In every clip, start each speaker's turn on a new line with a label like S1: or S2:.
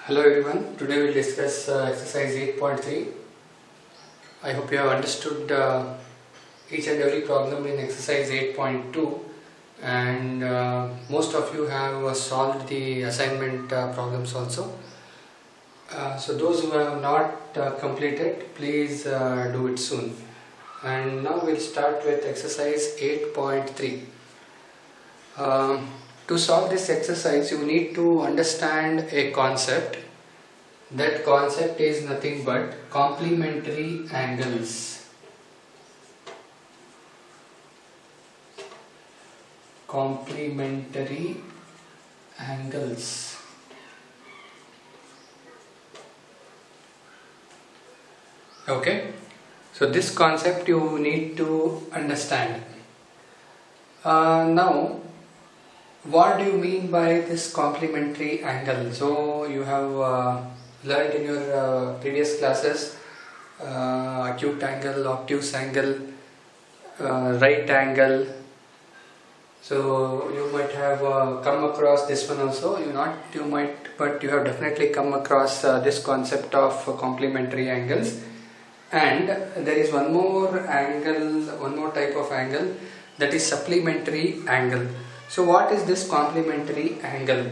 S1: Hello everyone, today we will discuss exercise 8.3. I hope you have understood each and every problem in exercise 8.2 and most of you have solved the assignment problems also. So those who have not completed, please do it soon. And now we'll start with exercise 8.3. To solve this exercise, you need to understand a concept. That concept is nothing but complementary angles. Complementary angles. Okay, so this concept you need to understand. Now, what do you mean by this complementary angle? So you have learned in your previous classes acute angle, obtuse angle, right angle. So you might have come across this one also. But you have definitely come across this concept of complementary angles. And there is one more angle, one more type of angle, that is supplementary angle. So what is this complementary angle?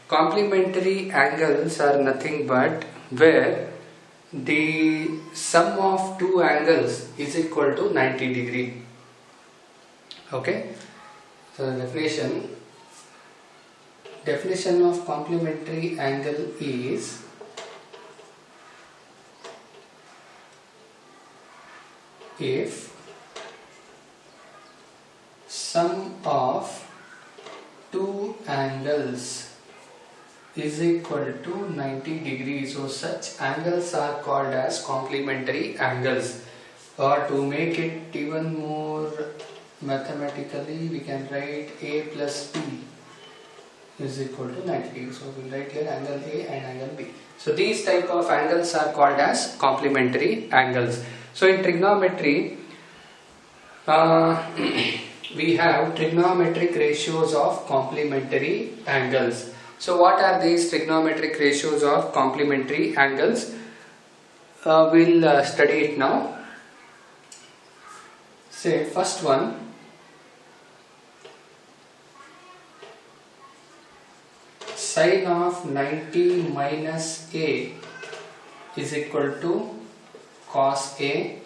S1: Complementary angles are nothing but where the sum of two angles is equal to 90 degree. Okay. So the definition of complementary angle is if sum of two angles is equal to 90 degrees, so such angles are called as complementary angles. Or to make it even more mathematically, we can write A plus B is equal to 90 degrees. So we will write here angle A and angle B. So these type of angles are called as complementary angles. So in trigonometry, we have trigonometric ratios of complementary angles. So what are these trigonometric ratios of complementary angles? We'll study it now. Say first one, sine of 90 minus A is equal to cos A.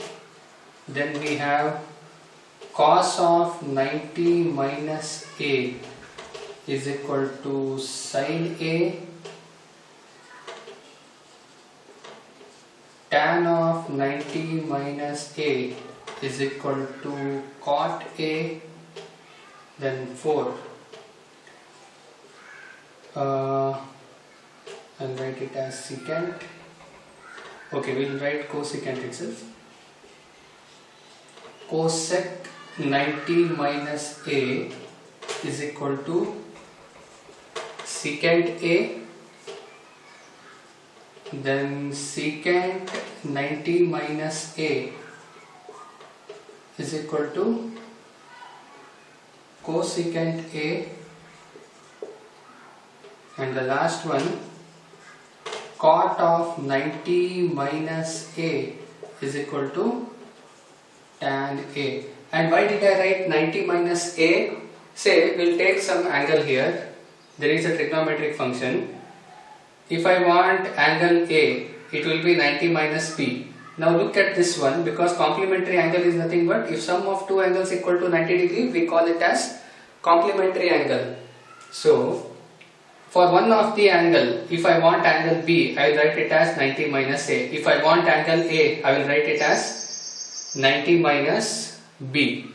S1: Then we have cos of 90 minus A is equal to sin A. Tan of 90 minus A is equal to cot A. Then 4. I'll write it as secant. Okay, we'll write cosecant itself. Cosec 90 minus A is equal to secant A. Then secant 90 minus A is equal to cosecant A. And the last one, cot of 90 minus A is equal to tan A. And why did I write 90 minus A? Say we'll take some angle here. There is a trigonometric function. If I want angle A, it will be 90 minus B. Now look at this one, because complementary angle is nothing but if sum of two angles equal to 90 degree, we call it as complementary angle. So for one of the angle, if I want angle B, I will write it as 90 minus A. If I want angle A, I will write it as 90 minus B.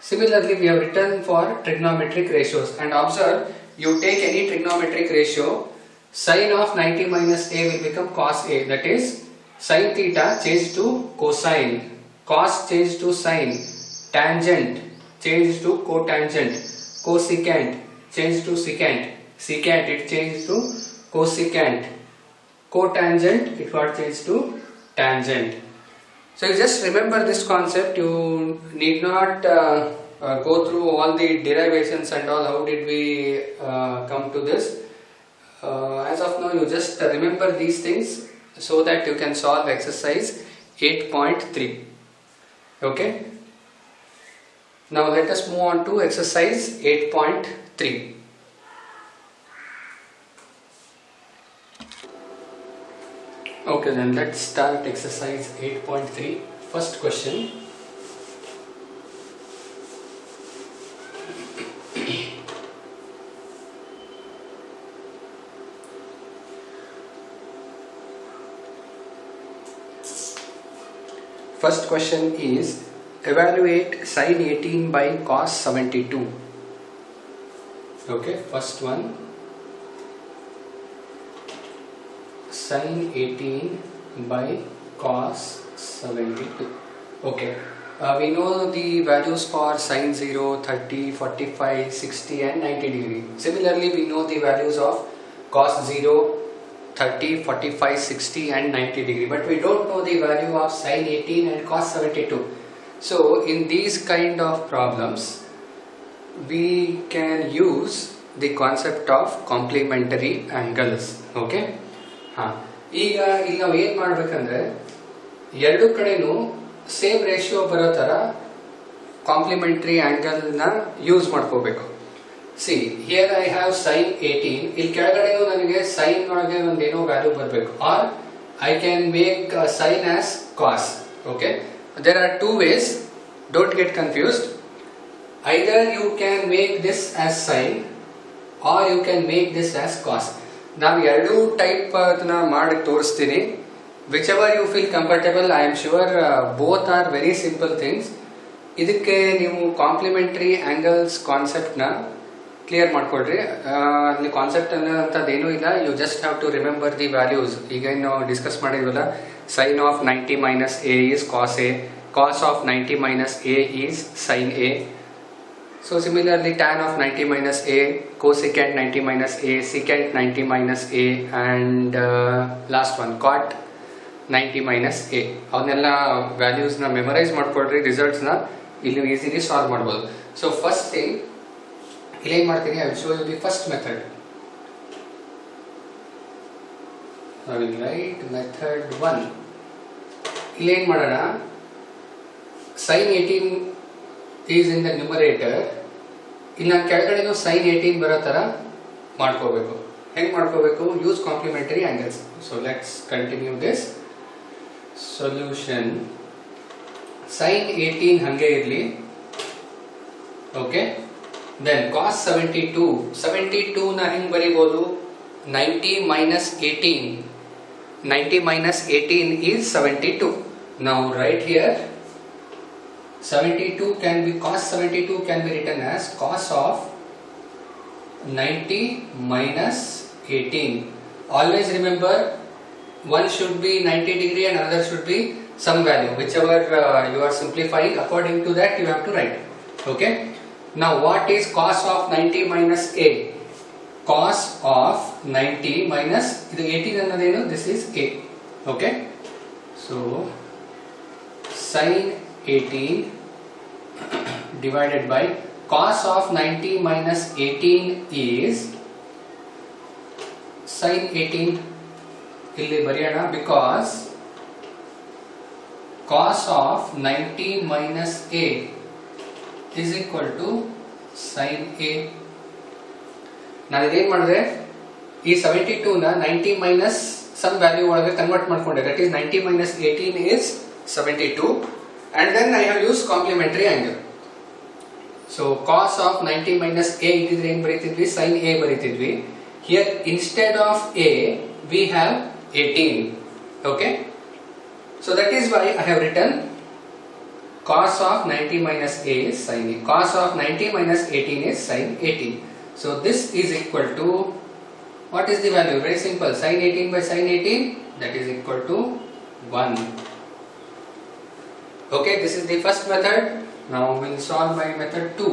S1: Similarly, we have written for trigonometric ratios, and observe, you take any trigonometric ratio, sine of 90 minus A will become cos A, that is sin theta changed to cosine, cos changed to sine, tangent changed to cotangent, cosecant changed to secant, secant it changed to cosecant, cotangent it got changed to tangent. So you just remember this concept. You need not go through all the derivations and all. How did we come to this? as of now, you just remember these things so that you can solve exercise 8.3. Okay. Now let us move on to exercise 8.3. Okay, then let's start exercise 8.3. First question. First question is evaluate sin 18 by cos 72. Okay, first one. Sin 18 by cos 72. Okay, we know the values for sin 0, 30, 45, 60 and 90 degree. Similarly, we know the values of cos 0, 30, 45, 60 and 90 degree, but we don't know the value of sin 18 and cos 72. So in these kind of problems we can use the concept of complementary angles. Okay, ಈಗ ಇಲ್ಲಿ ನಾವು ಏನು ಮಾಡಬೇಕಂದ್ರೆ ಎರಡು ಕಡೆನೂ same ratio ಬರೋ ತರ complementary angle ನ ಯೂಸ್ ಮಾಡ್ಕೋಬೇಕು. See here I have sine 18, ಇಲ್ಲಿ ಕೆಳಗಡೆನೂ ನನಗೆ ಸೈನ್ ಒಳಗೆ ಒಂದೇನೋ ವ್ಯಾಲ್ಯೂ ಬರಬೇಕು, or I can make sine as cos. Okay, there are two ways, don't get confused. Either you can make this as sine or you can make this as cos. ನಾವು ಎರಡು type ಮಾಡಿ ತೋರಿಸ್ತೀನಿ. Whichever you feel comfortable. I am sure both are very simple things. ಇದಕ್ಕೆ ನೀವು complementary angles concept ನ clear ಮಾಡ್ಕೊಳ್ರಿ. ಅಲ್ಲಿ concept ಅನ್ನೋಂಥದ್ದು ಏನೂ ಇಲ್ಲ, you just have to remember the values. ಈಗ ನಾವು ಡಿಸ್ಕಸ್ ಮಾಡಿದ್ವಲ್ಲ, sine of 90 minus A is cos A, cos of 90 minus A is sine A. So similarly, tan of 90 minus a, cosecant 90 minus a, secant 90 minus a, and last one cot 90 minus a. ಅವನ್ನೆಲ್ಲ values ನ memorise ಮಾಡ್ಕೊಳ್ರಿ, results ನ ಇಲ್ಲಿ easily solve ಮಾಡಬಹುದು. So first thing ಇಲ್ಲಿ ಏನ್ ಮಾಡ್ತೀನಿ, I will show you the first method. I will write method 1. ಇಲ್ಲಿ ಏನ್ ಮಾಡೋಣ, sin 18 is in the numerator. ಇಲ್ಲಿ ನಾನು ಕೆಳಗಡೆನೂ sin 18 ಬರೋ ತರ ಮಾಡ್ಕೋಬೇಕು. ಹೆಂಗ್ ಮಾಡ್ಕೋಬೇಕು? Use complementary angles. So let's continue this solution. sin 18 ಹಂಗೆ ಇರಲಿ. ಓಕೆ, ದೆನ್ cos 72 ನ ಹೆಂಗ್ ಬರೀಬಹುದು? 90 minus 18. 90 minus 18 is 72. Now write here 72 can be, cos 72 can be written as cos of 90 minus 18. Always remember, one should be 90 degree and another should be some value, whichever you are simplifying, according to that you have to write. Okay, now what is cos of 90 minus a? Cos of 90 minus ಇದು 18 ಅನ್ನೋದೇನು, this is a. Okay, so sin 18 divided by cos of 90 minus 18 is sin 18. ಇಲ್ಲಿ ಬರೆಯೋಣ, because cos of 90 minus a is equal to sin a. ನಾನು ಇದೇನ್ ಮಾಡಿದೆ, ಈ 72 ನ 90 minus some value ಒಳಗೆ convert ಮಾಡ್ಕೊಂಡೆ, that is 90 minus 18 is 72. And then I have used complementary angle. So cos of 90 minus a ಇದ್ರೆ ಏನು ಬರೀತಿದ್ವಿ, sin a ಬರೀತಿದ್ವಿ. Here instead of a we have 18. Okay, so that is why I have written cos of 90 minus a is sin a. Cos of 90 minus 18 is sin 18. So this is equal to, what is the value? Very simple, sin 18 by sin 18, that is equal to 1. Okay, this is the first method. Now we will solve by method 2.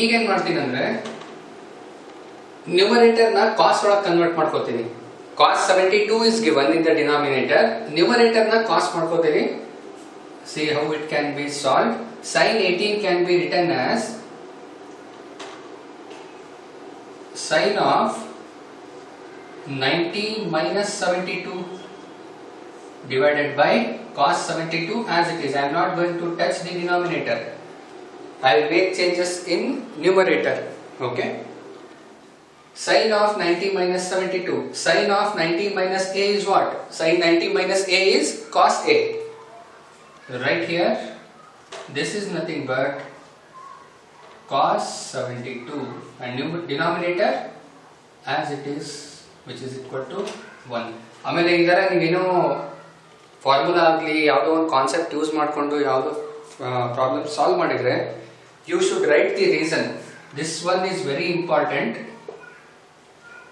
S1: ಈಗ ಏನ್ ಮಾಡ್ತೀನಿ ಅಂದ್ರೆ, numerator ನ ಕಾಸ್ ಒಳಗೆ convert ಮಾಡ್ಕೋತೀನಿ. cos 72 is given in the denominator, numerator na cos ಮಾಡ್ಕೋತೀನಿ. See how it can be solved. Sin 18 can be written as sin of 90 minus 72 divided by cos 72 as it is. I am not going to touch the denominator. I will make changes in numerator. Okay. Sin of 90 minus 72. Sin of 90 minus a is what? Sin 90 minus a is cos a. Right here, this is nothing but cos 72 and denominator as it is, which is equal to 1. ಆಮೇಲೆ ಇದರ ನೀವೇನೋ formula ಆಗಲಿ ಯಾವುದೋ ಒಂದು concept use ಮಾಡಿಕೊಂಡು ಯಾವುದೋ problem solve ಮಾಡಿದರೆ you should write the reason. This one is very important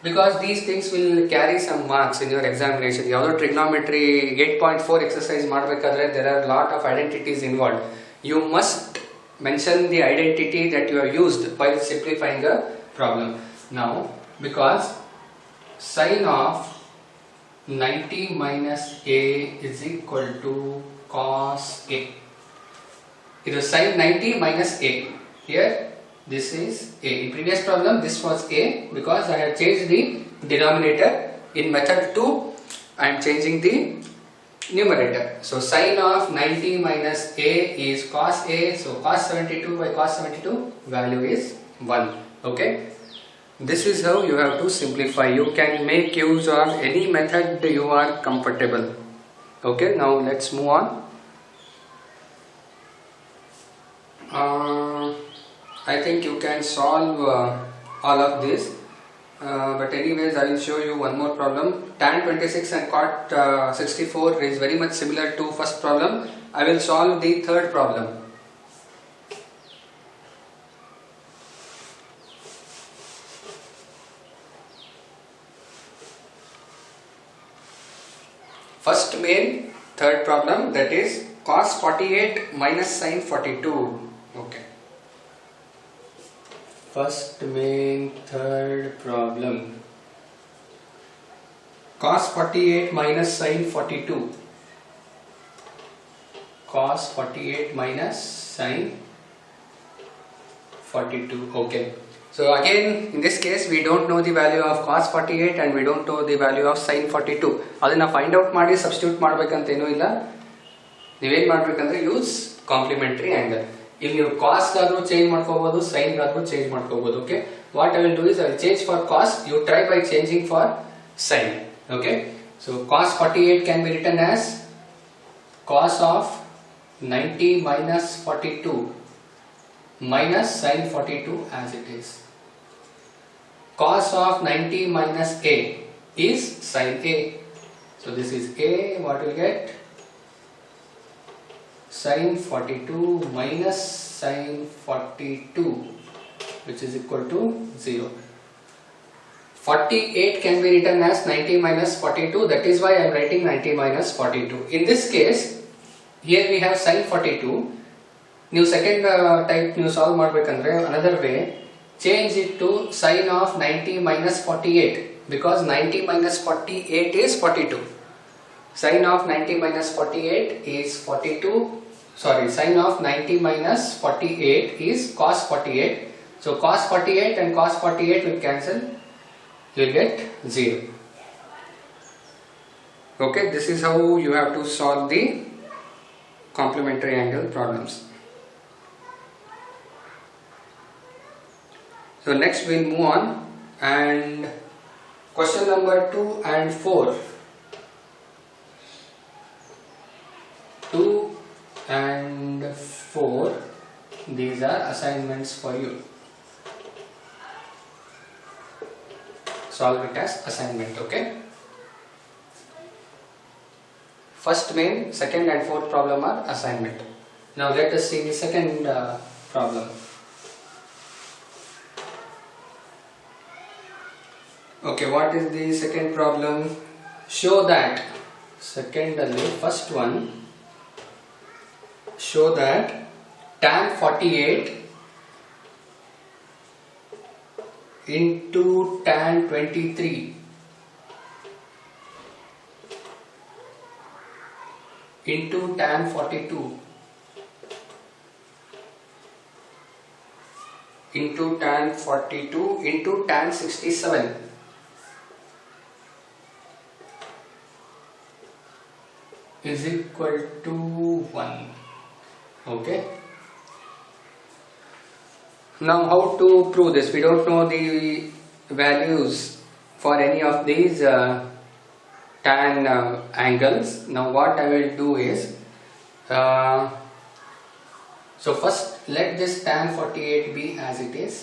S1: because these things will carry some marks in your examination. ಯಾವುದೋ ಟ್ರಿಗ್ನೋಮೆಟ್ರಿ 8.4 exercise ಮಾಡಬೇಕಾದ್ರೆ there are lot of identities involved. You must mention the identity that you have used while simplifying the problem. Now, because sin of 90 minus a is equal to cos a. It is sin 90 minus a. Here this is a. In previous problem this was a because I have changed the denominator. In method 2 I am changing the numerator. So sin of 90 minus a is cos a. So cos 72 by cos 72 value is 1. Okay. This is how you have to simplify. You can make use of any method you are comfortable. Okay. Now let's move on. I think you can solve all of this, but anyways I will show you one more problem. Tan 26 and cot 64 is very much similar to first problem. I will solve the third problem. First main third problem, that is cos 48 minus sin 42. Okay. First main third problem, cos 48 minus sin 42. Cos 48 minus sin 42. Okay. So again in this case we don't know the value of cos 48 and we don't know the value of sin 42. ಅದನ್ನ find out ಮಾಡಿ substitute ಮಾಡಬೇಕಂತ ಏನೂ ಇಲ್ಲ. ನೀವೇನು ಮಾಡಬೇಕಂದ್ರೆ use complementary angle. ಇಲ್ಲಿ ನೀವು cos ಗಾದ್ರೂ ಚೇಂಜ್ ಮಾಡ್ಕೋಬಹುದು, ಸೈನ್ ಗಾದ್ರೂ ಚೇಂಜ್ ಮಾಡ್ಕೋಬಹುದು. Okay, what I will do is I will change for cos, you try by changing for sine. Okay, so cos 48 can be written as cos of 90 minus 42 minus sin 42 as it is. Cos of 90 minus a is sin a. So this is a, what will get? Sin 42 minus sin 42, which is equal to 0. 48 can be written as 90 minus 42. That is why I am writing 90 minus 42. In this case, here we have sin 42. New second type new solve ಮಾಡಬೇಕಂದ್ರೆ another way, change it to sin of 90 minus 48, because 90 minus 48 is 42. Sin of 90 minus 48 is 42. Sorry, sin of 90 minus 48 is cos 48. So cos 48 and cos 48 will cancel. You will get 0. Okay, this is how you have to solve the complementary angle problems. So next we will move on, and question number 2 and 4. 2 and 4, these are assignments for you. Solve it as assignment. Okay, first main, second and fourth problem are assignment. Now let us see the second problem. Okay, what is the second problem? Show that, first one, show that tan 48 into tan 23 into tan 42 into tan 42 into tan 67 is equal to 1. Okay. Now how to prove this? We don't know the values for any of these tan angles. Now what I will do is, so first let this tan 48 be as it is.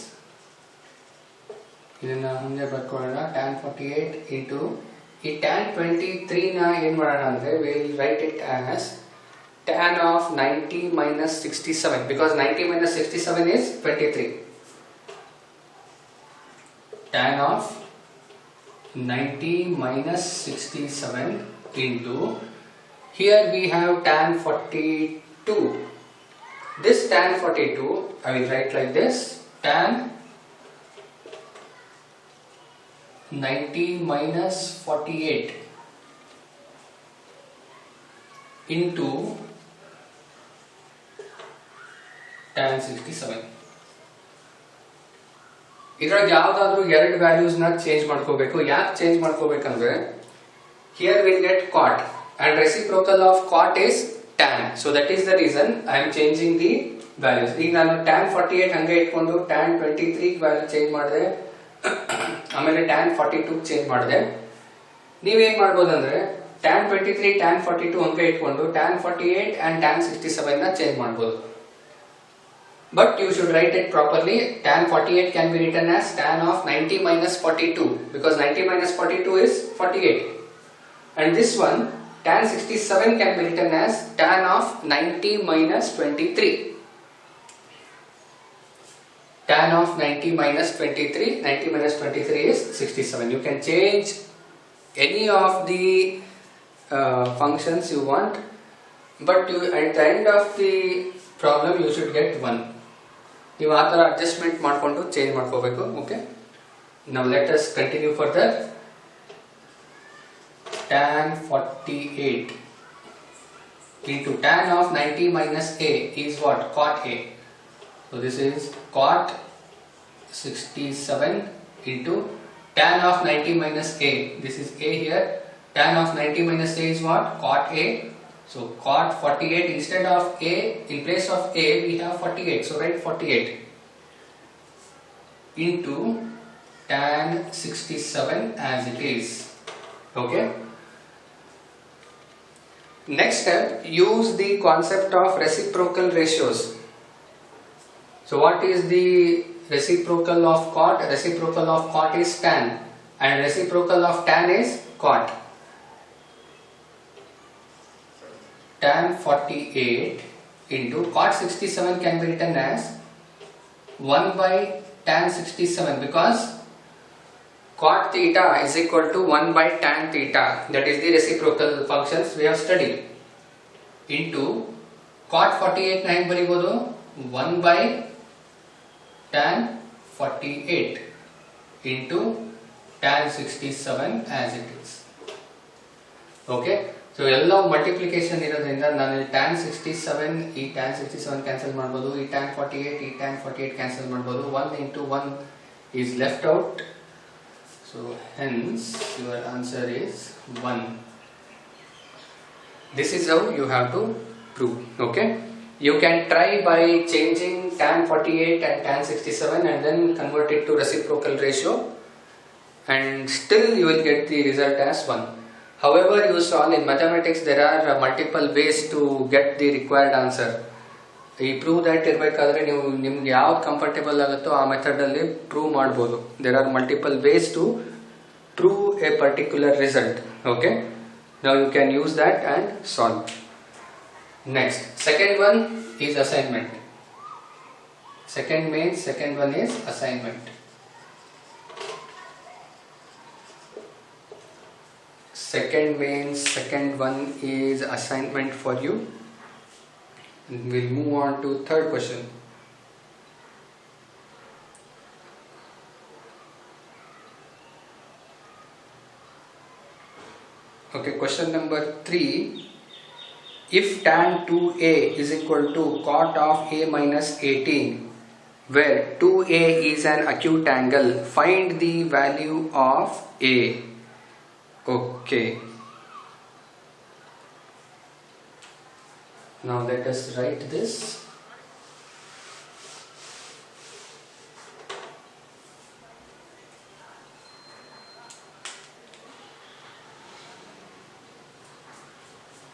S1: ಇದನ್ನ ಮುಂದೆ ಬರ್ಕೊಳ್ಳೋಣ. tan 48 into ಈ tan 23 ನ ಏನು ಮಾಡೋಣ ಅಂದ್ರೆ we'll write it as tan of 90 minus 67 because 90 minus 67 is 23. Tan of 90 minus 67 into, here we have tan 42. This tan 42 I will write like this: tan 90 minus 48 into tan 67. ಇದರೊಳಗೆ ಯಾವುದಾದ್ರೂ ಎರಡು values ನ change ಮಾಡ್ಕೋಬೇಕು. ಯಾಕೆ change ಮಾಡ್ಕೋಬೇಕಂದ್ರೆ here we'll get cot and reciprocal of cot is tan, so that is the reason I am changing the values. ಈಗ ನಾನು tan 48 ಹಂಗೆ ಇಟ್ಕೊಂಡು tan 23 ವ್ಯಾಲ್ಯೂ ಚೇಂಜ್ ಮಾಡಿದೆ, ಆಮೇಲೆ tan 42 ಚೇಂಜ್ ಮಾಡಿದೆ. ನೀವೇನ್ ಮಾಡ್ಬೋದು ಅಂದ್ರೆ tan 23 tan 42 ಹಂಗೆ ಇಟ್ಕೊಂಡು tan 48 and tan 67 ನ ಚೇಂಜ್ ಮಾಡ್ಬೋದು. But you should write it properly. Tan 48 can be written as tan of 90 minus 42 because 90 minus 42 is 48. And this one, tan 67 can be written as tan of 90 minus 23. Tan of 90 minus 23, 90 minus 23 is 67. You can change any of the functions you want, but you, at the end of the problem you should get 1. ನೀವು ಆ ಥರ adjustment ಮಾಡಿಕೊಂಡು change ಮಾಡ್ಕೋಬೇಕು. Okay, ನಾವು let us continue further. tan 48 into tan of 90 minus a is what? Cot a. So this is cot 67 into tan of 90 minus a. This is a here. Tan of 90 minus a is what? Cot a. So cot 48, instead of a, in place of a we have 48, so write 48 into tan 67 as it is. Okay. Next step, use the concept of reciprocal ratios. So what is the reciprocal of cot? Reciprocal of cot is tan and reciprocal of tan is cot. Tan 48 into cot 67 can be written as 1 by tan 67 because cot theta is equal to 1 by tan theta, that is the reciprocal functions we have studied, into cot 48 na hege baribodu 1 by tan 48 into tan 67 as it is. Okay. So ಎಲ್ಲ multiplication ಇರೋದ್ರಿಂದ ನಾನು tan 67 ಈ tan 67 cancel ಮಾಡಬಹುದು, ಈ tan 48 ಈ tan 48 cancel ಮಾಡಬಹುದು. 1 into 1 is left out, so hence your answer is 1. This is how you have to prove. Okay, you can try by changing tan 48 and tan 67 and then convert it to reciprocal ratio and still you will get the result as 1. However, you saw in mathematics there are multiple ways to get the required answer. ಈ prove that ಇರಬೇಕಾದ್ರೆ ನೀವು ನಿಮ್ಗೆ ಯಾವ್ದು comfortable ಆಗುತ್ತೋ ಆ ಮೆಥಡಲ್ಲಿ prove ಮಾಡ್ಬೋದು. There are multiple ways to prove a particular result. Okay, now you can use that and solve. Next, second one is assignment. second one is assignment. Second one is assignment for you. And we'll move on to third question. Okay, question number 3. If tan 2a is equal to cot of a minus 18, where 2A is an acute angle, find the value of A. Okay. Now let us write this.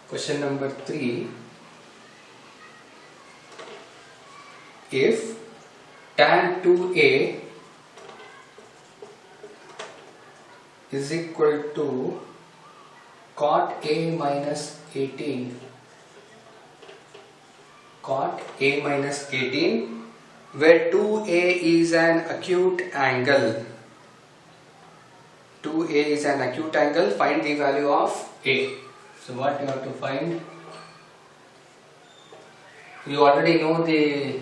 S1: Question number 3. If tan 2A is equal to cot A minus 18, cot A minus 18, where 2A is an acute angle. 2A is an acute angle, find the value of A. So what you have to find? You already know the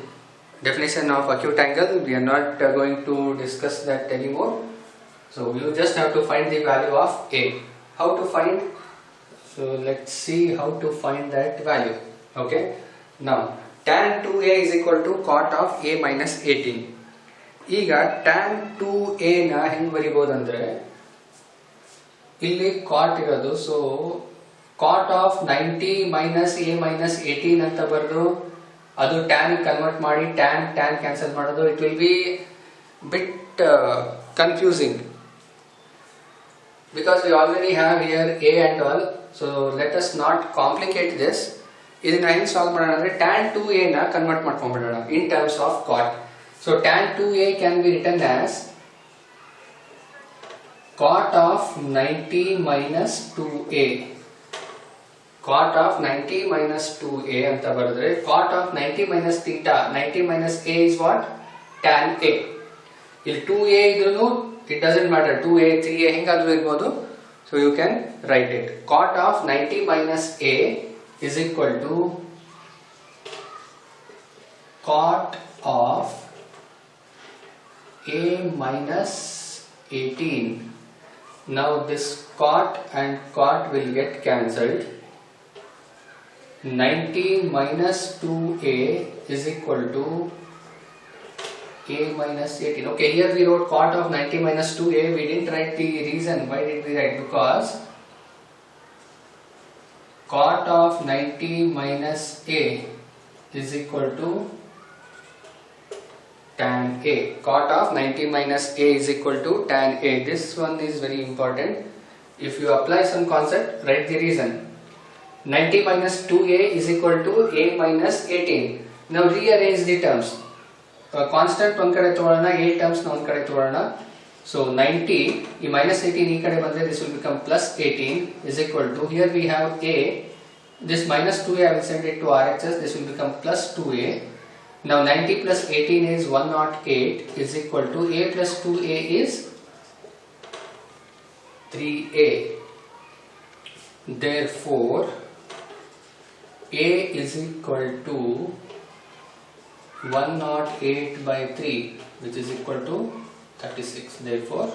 S1: definition of acute angle. We are not going to discuss that anymore. So you just have to find the value of A. How to find? So let's see how to find that value. Okay. Now tan 2A is equal to cot of A minus 18. ಈಗ tan 2A ನ ಹೆಂಗ್ ಬರಿಬೋದಂದ್ರೆ ಇಲ್ಲಿ cot ಇರೋದು, so cot of 90 minus A minus 18 ಅಂತ ಬರೆದು ಅದು tan convert ಮಾಡಿ tan cancel ಮಾಡೋದು. It will be bit confusing because we already have here A and all. So let us not complicate this. ಇದನ್ನ ಹೆಂಗ್ ಸಾಲ್ವ್ ಮಾಡೋಣ ಅಂದ್ರೆ tan 2A ನ convert ಮಾಡ್ಕೊಂಡ್ಬಿಡೋಣ in terms of cot. So tan 2A can be written as cot of 90 minus 2A. Cot of 90 minus 2A ಅಂತ ಬರೆದ್ರೆ cot of 90 minus theta, 90 minus A is what? Tan A. ಇಲ್ಲಿ 2A ಇದ್ರೂ it doesn't matter, 2A 3A ಹೆಂಗಾದ್ರೂ ಇರ್ಬೋದು. So you can write it. Cot of 90 minus A is equal to cot of A minus 18. Now this cot and cot will get cancelled. 90 minus 2A is equal to A minus 18. Okay, here we wrote cot of 90 minus 2A. We didn't write the reason. Why did we write? Because cot of 90 minus A is equal to tan A. Cot of 90 minus A is equal to tan A. This one is very important. If you apply some concept, write the reason. 90 minus 2A is equal to A minus 18. Now rearrange the terms. Constant one kade ತಗೊಳ್ಳೋಣ, A terms na one kade ತಗೊಳ್ಳೋಣ. So 90, ಈ minus 18 ಈ ಕಡೆ ಬಂದ್ರೆ this will become plus 18 is equal to, here we have A, this minus 2A I will send it to RHS, this will become plus 2A. Now 90 plus 18 is 108 is equal to A plus 2A is 3A. Therefore A is equal to 108 by 3, which is equal to 36. Therefore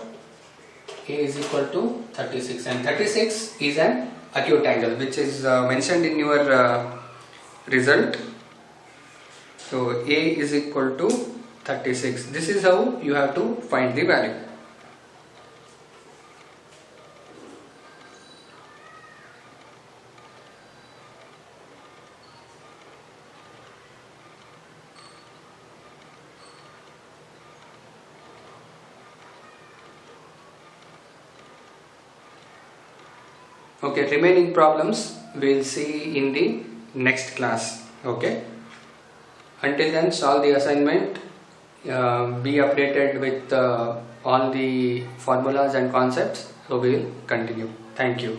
S1: A is equal to 36, and 36 is an acute angle which is mentioned in your result. So A is equal to 36. This is how you have to find the value. Okay, remaining problems we'll see in the next class. Okay, until then solve the assignment, be updated with all the formulas and concepts. So we'll continue. Thank you.